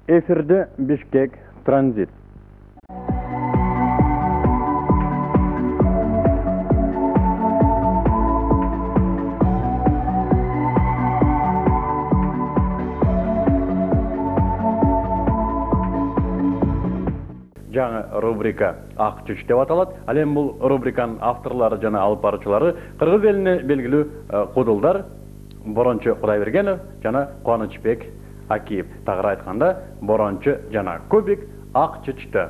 Efirde Bişkek Transit. Жаңы рубрика «Ақ түш» деп аталат. Ал эми бул рубриканын авторлары жана алып баруучулары кыргыз элине белгилүү кудулдар Борончу Кудайбергенов жана Кубанычбек Акиев. Тагыраак айтканда, Борончу жана Кубик ак чычты.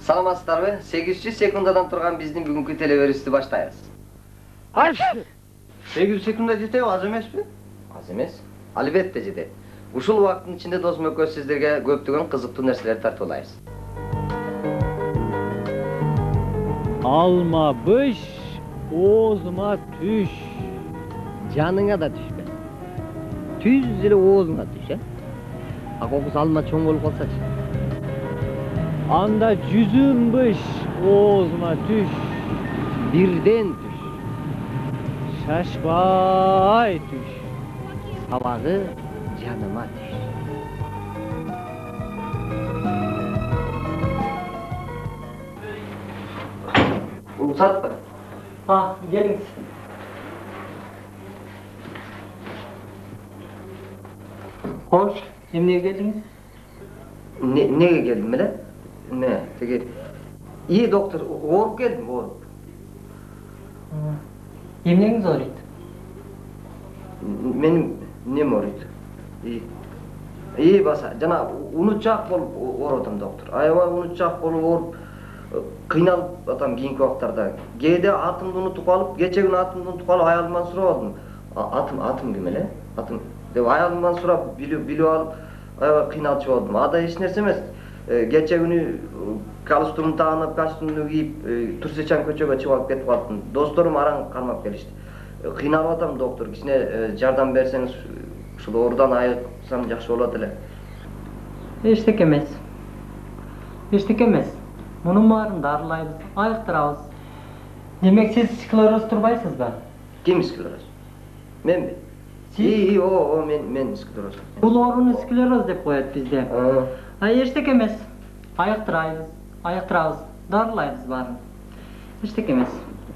Саламатсыздарбы? 800 секундадан турган биздин бүгүнкү телеберүүбүздү баштайбыз. 800 секунда жетеби, аз эмеспи? Аз эмес. Албетте жетет. Ушул убакыттын ичинде досум экөөбүз сиздерге көптөгөн кызыктуу нерселерди тартуулайбыз. Alma bış, oğuzuma düş. Жаныңа да түшпө. Түз эле оозуңа түш, э? А кокус алма чоң болуп калсачы. Anda cüzüm bış, oğuzuma düş. Бирден түш. Şaşbay düş. Сабагы жаныма түш. Уруксатпы? Geliniz. Hoş, emniye geldiniz? Неге келдим эле? Не, теги. Доктор, ооруп келдим, ооруп. Emniğiniz ağrıydı. Менин нем ооруйт? Баса, жана унутчак болуп ооруп атам, доктор. Аябай унутчак болуп ооруп, кыйналып атам кийинки убактарда. Кээде атымды унутуп калып, кече күнү атымды унутуп калып, аялымдан сурап алдым. Атым ким эле? Атым деп аялымдан сурап, билип алып, аябай кыйналчу болдум. Ада эч нерсе эмес. Кече күнү галстугумду таанып, костюмду кийип, Турсечан көчөгө чыгып алып кетип калдым. Досторум араң кармап келишти. Кыйналып атам, доктор, кичине жардам берсеңиз, ушул оорудан айыксам жакшы болот эле. Эчтеке эмес. Эчтеке эмес. Мунун баарын дарылайбыз, айыктырабыз. Демек сиз склероз турбайсызбы? Ким склероз? Менби? Мен склероз. Бул ооруну склероз деп коет бизде. Эчтеке эмес. Айыктырабыз, дарылайбыз баарын. Эчтеке эмес.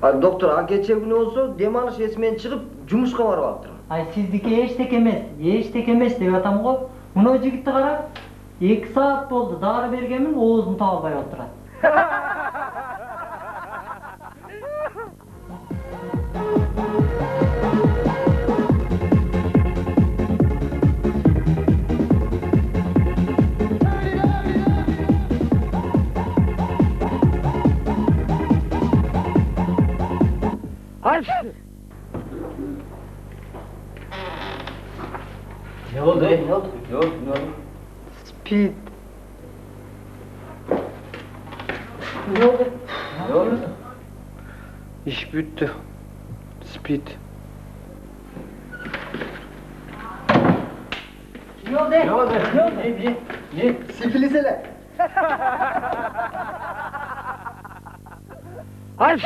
Доктор, кече күнү болсо дем алыш эсимен чыгып, жумушка барып алыптырмын. Сиздики эчтеке эмес деп атам го. Мына жигитти карап, 2 саат болду, дары бергенмин, оозун таба албай отурат. Ne oldu? Ne oldu? Speed. Ne oldu? İş bitti. Speed. Ne oldu? Ne? Sifilis ele. Aç!